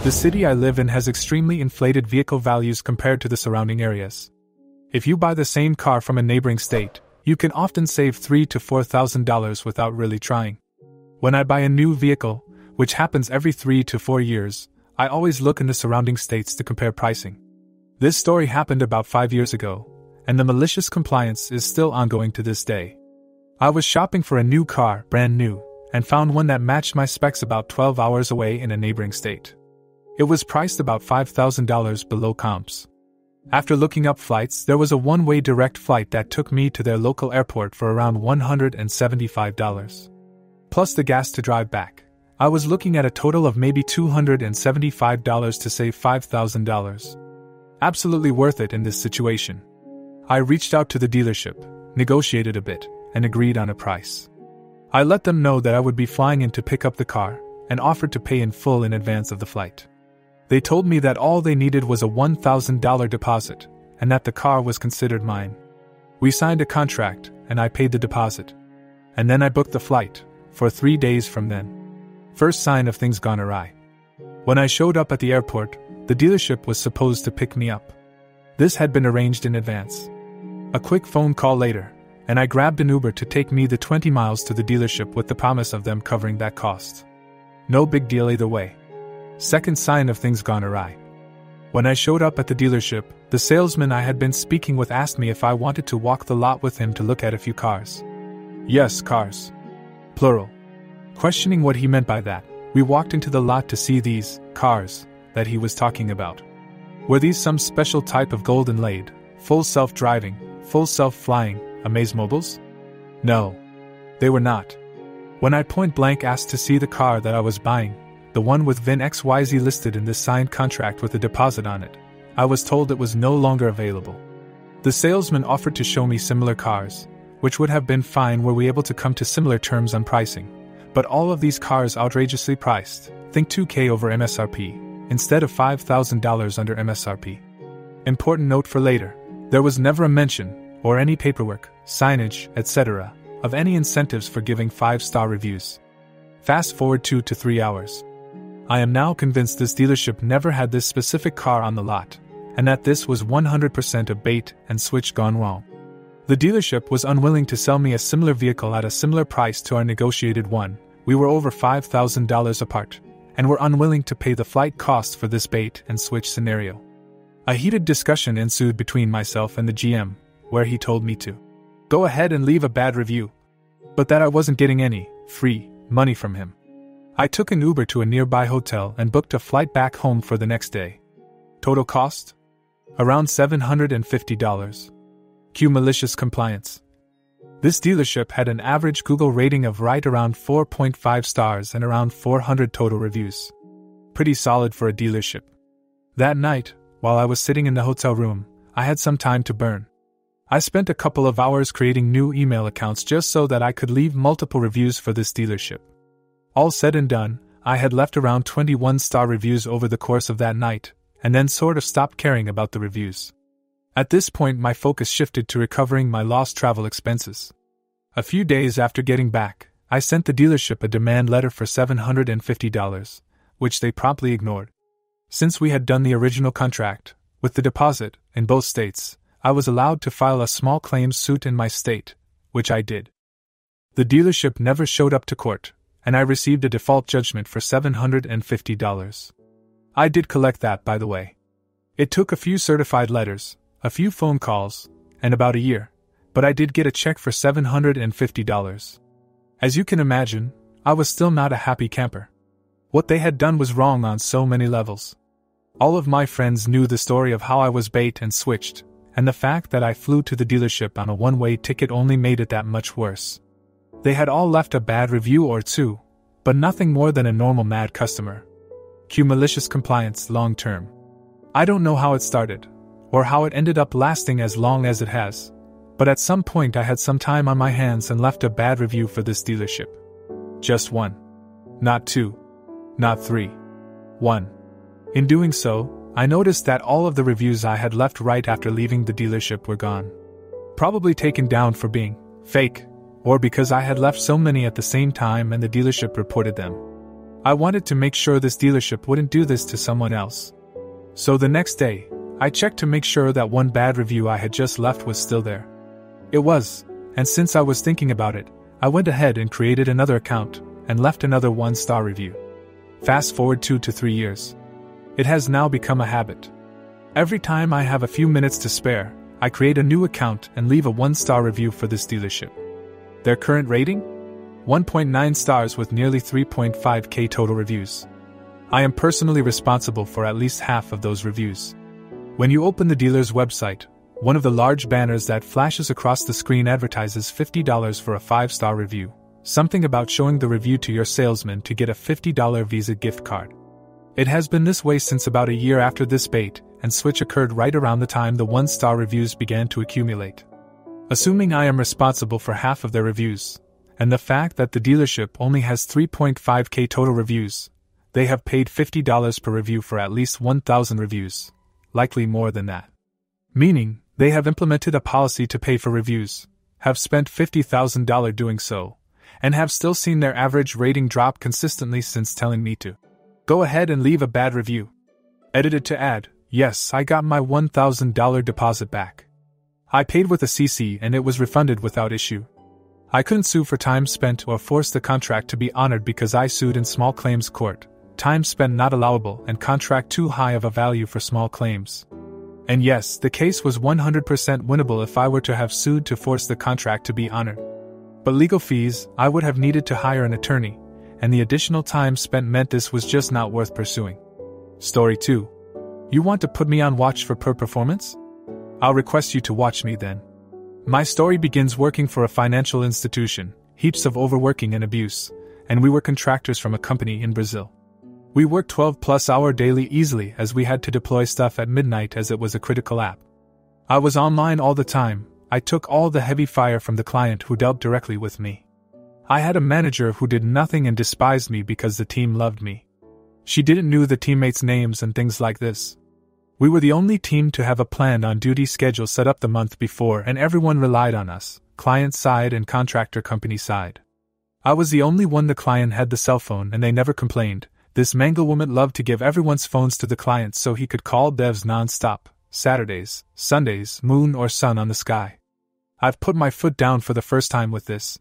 The city I live in has extremely inflated vehicle values compared to the surrounding areas. If you buy the same car from a neighboring state, you can often save $3,000 to $4,000 without really trying. When I buy a new vehicle, which happens every 3 to 4 years, I always look in the surrounding states to compare pricing. This story happened about 5 years ago, and the malicious compliance is still ongoing to this day. I was shopping for a new car, brand new, and found one that matched my specs about 12 hours away in a neighboring state. It was priced about $5,000 below comps. After looking up flights, there was a one-way direct flight that took me to their local airport for around $175. Plus the gas to drive back. I was looking at a total of maybe $275 to save $5,000. Absolutely worth it in this situation. I reached out to the dealership, negotiated a bit, and agreed on a price. I let them know that I would be flying in to pick up the car, and offered to pay in full in advance of the flight. They told me that all they needed was a $1,000 deposit, and that the car was considered mine. We signed a contract, and I paid the deposit. And then I booked the flight, for 3 days from then. First sign of things gone awry. When I showed up at the airport, the dealership was supposed to pick me up. This had been arranged in advance. A quick phone call later, and I grabbed an Uber to take me the 20 miles to the dealership with the promise of them covering that cost. No big deal either way. Second sign of things gone awry. When I showed up at the dealership, the salesman I had been speaking with asked me if I wanted to walk the lot with him to look at a few cars. Yes, cars. Plural. Questioning what he meant by that, we walked into the lot to see these cars that he was talking about. Were these some special type of gold inlaid, full self-driving, full self-flying, amazemobiles? No. They were not. When I point-blank asked to see the car that I was buying, the one with VIN XYZ listed in this signed contract with a deposit on it, I was told it was no longer available. The salesman offered to show me similar cars, which would have been fine were we able to come to similar terms on pricing. But all of these cars outrageously priced, think $2,000 over MSRP, instead of $5,000 under MSRP. Important note for later, there was never a mention, or any paperwork, signage, etc., of any incentives for giving 5-star reviews. Fast forward 2 to 3 hours. I am now convinced this dealership never had this specific car on the lot, and that this was 100% a bait and switch gone wrong. The dealership was unwilling to sell me a similar vehicle at a similar price to our negotiated one. We were over $5,000 apart, and were unwilling to pay the flight costs for this bait and switch scenario. A heated discussion ensued between myself and the GM, where he told me to go ahead and leave a bad review, but that I wasn't getting any free money from him. I took an Uber to a nearby hotel and booked a flight back home for the next day. Total cost? Around $750. Cue malicious compliance. This dealership had an average Google rating of right around 4.5 stars and around 400 total reviews. Pretty solid for a dealership. That night, while I was sitting in the hotel room, I had some time to burn. I spent a couple of hours creating new email accounts just so that I could leave multiple reviews for this dealership. All said and done, I had left around 21-star reviews over the course of that night, and then sort of stopped caring about the reviews. At this point, my focus shifted to recovering my lost travel expenses. A few days after getting back, I sent the dealership a demand letter for $750, which they promptly ignored. Since we had done the original contract, with the deposit, in both states, I was allowed to file a small claims suit in my state, which I did. The dealership never showed up to court, and I received a default judgment for $750. I did collect that, by the way. It took a few certified letters, a few phone calls, and about a year, but I did get a check for $750. As you can imagine, I was still not a happy camper. What they had done was wrong on so many levels. All of my friends knew the story of how I was bait and switched, and the fact that I flew to the dealership on a one-way ticket only made it that much worse. They had all left a bad review or two, but nothing more than a normal mad customer. Cue malicious compliance long-term. I don't know how it started, or how it ended up lasting as long as it has, but at some point I had some time on my hands and left a bad review for this dealership. Just one. Not two. Not three. One. In doing so, I noticed that all of the reviews I had left right after leaving the dealership were gone. Probably taken down for being fake, or because I had left so many at the same time and the dealership reported them. I wanted to make sure this dealership wouldn't do this to someone else. So the next day, I checked to make sure that one bad review I had just left was still there. It was, and since I was thinking about it, I went ahead and created another account and left another 1-star review. Fast forward 2 to 3 years. It has now become a habit. Every time I have a few minutes to spare, I create a new account and leave a 1-star review for this dealership. Their current rating? 1.9 stars with nearly 3.5k total reviews. I am personally responsible for at least half of those reviews. When you open the dealer's website, one of the large banners that flashes across the screen advertises $50 for a 5-star review, something about showing the review to your salesman to get a $50 Visa gift card. It has been this way since about a year after this bait and switch occurred right around the time the 1-star reviews began to accumulate. Assuming I am responsible for half of their reviews, and the fact that the dealership only has 3.5k total reviews, they have paid $50 per review for at least 1,000 reviews, likely more than that. Meaning, they have implemented a policy to pay for reviews, have spent $50,000 doing so, and have still seen their average rating drop consistently since telling me to. Go ahead and leave a bad review. Edited to add, yes, I got my $1,000 deposit back. I paid with a CC and it was refunded without issue. I couldn't sue for time spent or force the contract to be honored because I sued in small claims court, time spent not allowable and contract too high of a value for small claims. And yes, the case was 100% winnable if I were to have sued to force the contract to be honored. But legal fees, I would have needed to hire an attorney, and the additional time spent meant this was just not worth pursuing. Story 2. You want to put me on watch for poor performance? I'll request you to watch me then. My story begins working for a financial institution, heaps of overworking and abuse, and we were contractors from a company in Brazil. We worked 12+ hour daily easily as we had to deploy stuff at midnight as it was a critical app. I was online all the time. I took all the heavy fire from the client who dealt directly with me. I had a manager who did nothing and despised me because the team loved me. She didn't know the teammates' names and things like this. We were the only team to have a planned on-duty schedule set up the month before and everyone relied on us, client side and contractor company side. I was the only one the client had the cell phone and they never complained. This manglewoman loved to give everyone's phones to the client so he could call devs non-stop, Saturdays, Sundays, moon or sun on the sky. I've put my foot down for the first time with this.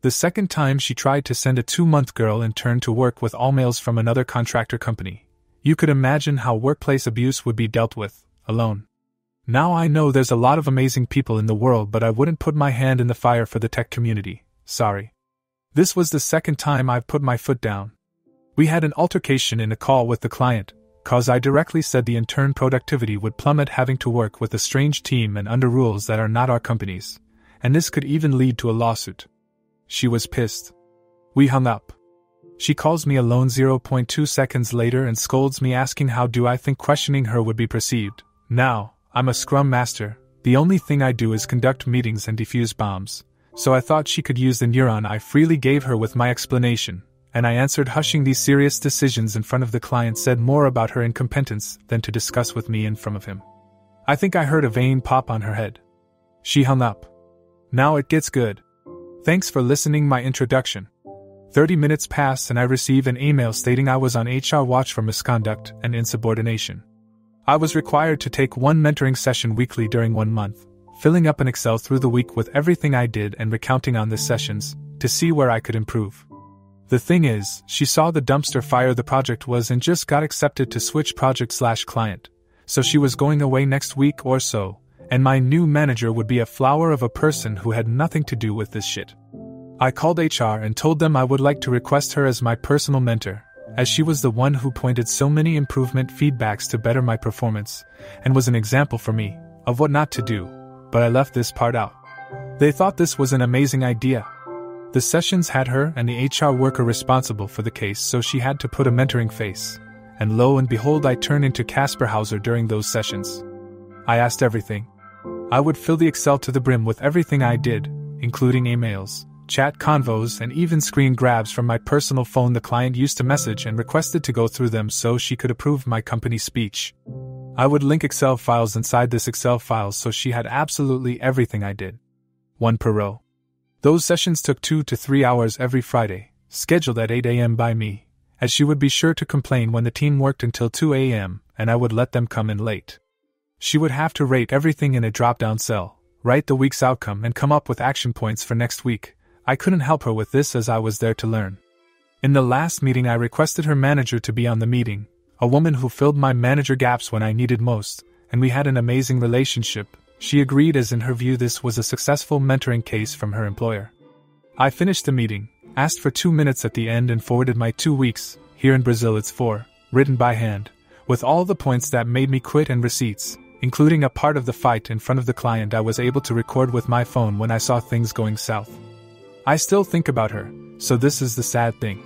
The second time she tried to send a 2-month girl intern to work with all males from another contractor company. You could imagine how workplace abuse would be dealt with, alone. Now I know there's a lot of amazing people in the world but I wouldn't put my hand in the fire for the tech community, sorry. This was the second time I've put my foot down. We had an altercation in a call with the client, cause I directly said the intern productivity would plummet having to work with a strange team and under rules that are not our company's, and this could even lead to a lawsuit. She was pissed. We hung up. She calls me alone 0.2 seconds later and scolds me asking how do I think questioning her would be perceived. Now, I'm a scrum master, the only thing I do is conduct meetings and defuse bombs, so I thought she could use the neuron I freely gave her with my explanation. And I answered hushing these serious decisions in front of the client said more about her incompetence than to discuss with me in front of him. I think I heard a vein pop on her head. She hung up. Now it gets good. Thanks for listening my introduction. 30 minutes pass and I receive an email stating I was on HR watch for misconduct and insubordination. I was required to take one mentoring session weekly during 1 month, filling up an Excel through the week with everything I did and recounting on the sessions, to see where I could improve. The thing is, she saw the dumpster fire the project was and just got accepted to switch project/client, so she was going away next week or so, and my new manager would be a flower of a person who had nothing to do with this shit. I called HR and told them I would like to request her as my personal mentor, as she was the one who pointed so many improvement feedbacks to better my performance, and was an example for me, of what not to do, but I left this part out. They thought this was an amazing idea. The sessions had her and the HR worker responsible for the case, so she had to put a mentoring face, and lo and behold I turned into Casper Hauser during those sessions. I asked everything. I would fill the Excel to the brim with everything I did, including emails, chat convos and even screen grabs from my personal phone the client used to message and requested to go through them so she could approve my company speech. I would link Excel files inside this Excel file so she had absolutely everything I did. 1 per row. Those sessions took 2 to 3 hours every Friday, scheduled at 8 a.m. by me, as she would be sure to complain when the team worked until 2 a.m. and I would let them come in late. She would have to rate everything in a drop-down cell, write the week's outcome and come up with action points for next week. I couldn't help her with this as I was there to learn. In the last meeting I requested her manager to be on the meeting, a woman who filled my manager gaps when I needed most, and we had an amazing relationship. She agreed as in her view this was a successful mentoring case from her employer. I finished the meeting, asked for 2 minutes at the end and forwarded my 2 weeks, here in Brazil it's 4, written by hand, with all the points that made me quit and receipts, including a part of the fight in front of the client I was able to record with my phone when I saw things going south. I still think about her, so this is the sad thing.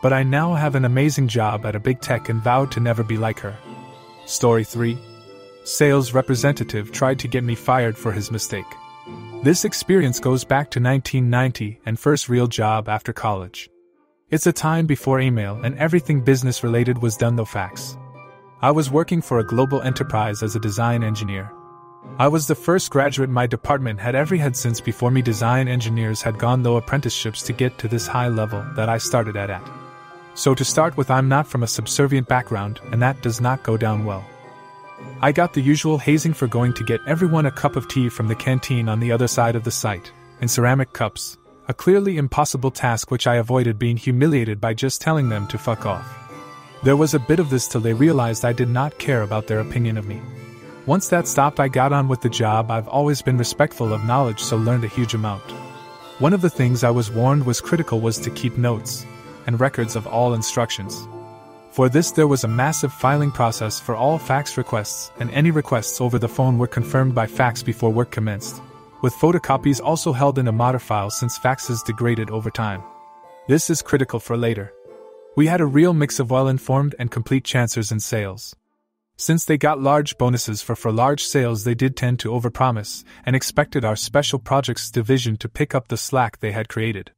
But I now have an amazing job at a big tech and vowed to never be like her. Story 3. Sales representative tried to get me fired for his mistake. This experience goes back to 1990 and first real job after college. It's a time before email and everything business related was done though fax. I was working for a global enterprise as a design engineer. I was the first graduate my department had ever had since before me design engineers had gone through apprenticeships to get to this high level that I started at. So to start with, I'm not from a subservient background and that does not go down well. I got the usual hazing for going to get everyone a cup of tea from the canteen on the other side of the site, in ceramic cups, a clearly impossible task which I avoided being humiliated by just telling them to fuck off. There was a bit of this till they realized I did not care about their opinion of me. Once that stopped, I got on with the job. I've always been respectful of knowledge, so learned a huge amount. One of the things I was warned was critical was to keep notes and records of all instructions. For this there was a massive filing process for all fax requests, and any requests over the phone were confirmed by fax before work commenced, with photocopies also held in a modder file since faxes degraded over time. This is critical for later. We had a real mix of well-informed and complete chancers in sales. Since they got large bonuses for large sales, they did tend to overpromise and expected our special projects division to pick up the slack they had created.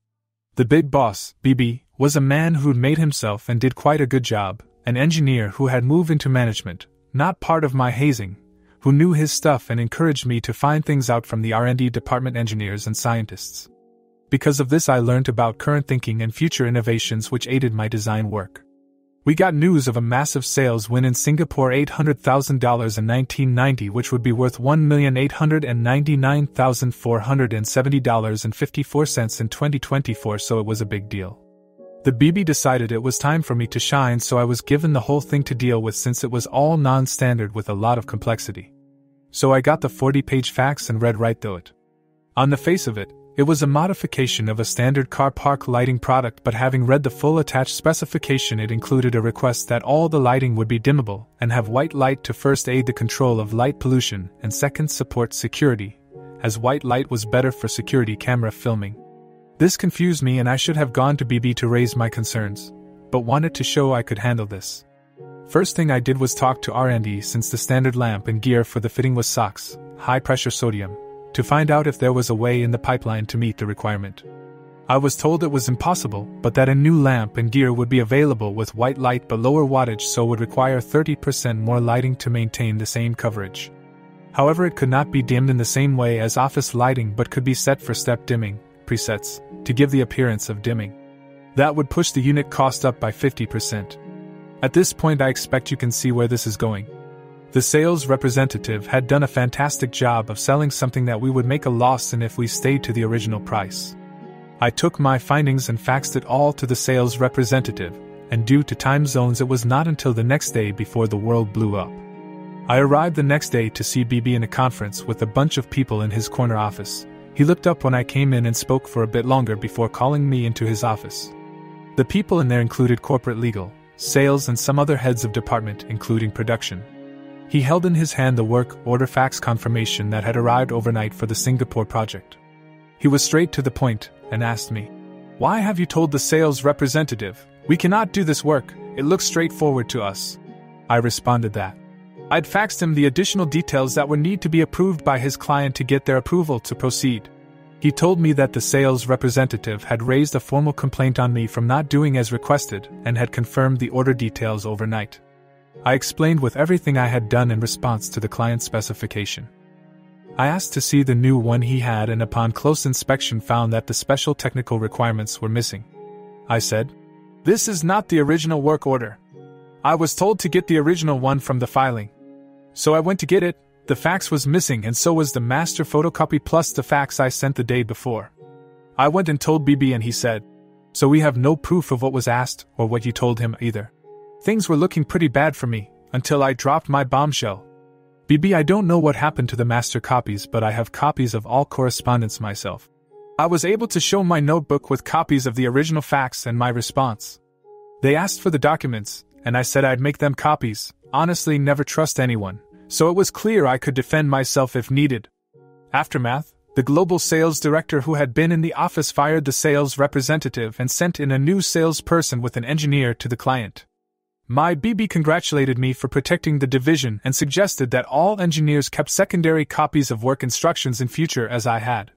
The big boss, BB, was a man who'd made himself and did quite a good job, an engineer who had moved into management, not part of my hazing, who knew his stuff and encouraged me to find things out from the R&D department engineers and scientists. Because of this I learned about current thinking and future innovations which aided my design work. We got news of a massive sales win in Singapore, $800,000 in 1990, which would be worth $1,899,470.54 in 2024, so it was a big deal. The BB decided it was time for me to shine, so I was given the whole thing to deal with since it was all non-standard with a lot of complexity. So I got the 40-page fax and read right through it. On the face of it, it was a modification of a standard car park lighting product, but having read the full attached specification, it included a request that all the lighting would be dimmable and have white light to first aid the control of light pollution and second support security, as white light was better for security camera filming. This confused me and I should have gone to BB to raise my concerns, but wanted to show I could handle this. First thing I did was talk to R&D, since the standard lamp and gear for the fitting was SOx, high pressure sodium, to find out if there was a way in the pipeline to meet the requirement. I was told it was impossible, but that a new lamp and gear would be available with white light but lower wattage, so would require 30% more lighting to maintain the same coverage. However, it could not be dimmed in the same way as office lighting but could be set for step dimming, presets, to give the appearance of dimming. That would push the unit cost up by 50%. At this point I expect you can see where this is going. The sales representative had done a fantastic job of selling something that we would make a loss in if we stayed to the original price. I took my findings and faxed it all to the sales representative, and due to time zones it was not until the next day before the world blew up. I arrived the next day to see BB in a conference with a bunch of people in his corner office. He looked up when I came in and spoke for a bit longer before calling me into his office. The people in there included corporate legal, sales and some other heads of department, including production. He held in his hand the work order fax confirmation that had arrived overnight for the Singapore project. He was straight to the point and asked me, "Why have you told the sales representative, we cannot do this work, it looks straightforward to us?" I responded that I'd faxed him the additional details that would need to be approved by his client to get their approval to proceed. He told me that the sales representative had raised a formal complaint on me from not doing as requested and had confirmed the order details overnight. I explained with everything I had done in response to the client's specification. I asked to see the new one he had and upon close inspection found that the special technical requirements were missing. I said, This is not the original work order. I was told to get the original one from the filing. So I went to get it. The fax was missing and so was the master photocopy plus the fax I sent the day before. I went and told BB and he said, "So we have no proof of what was asked or what you told him either." Things were looking pretty bad for me, until I dropped my bombshell. "BB, I don't know what happened to the master copies, but I have copies of all correspondence myself." I was able to show my notebook with copies of the original fax and my response. They asked for the documents, and I said I'd make them copies. Honestly, never trust anyone, so it was clear I could defend myself if needed. Aftermath: the global sales director who had been in the office fired the sales representative and sent in a new salesperson with an engineer to the client. My BB congratulated me for protecting the division and suggested that all engineers kept secondary copies of work instructions in future as I had.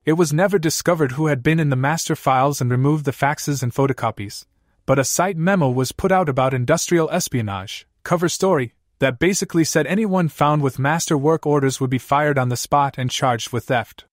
It was never discovered who had been in the master files and removed the faxes and photocopies, but a site memo was put out about industrial espionage, cover story, that basically said anyone found with master work orders would be fired on the spot and charged with theft.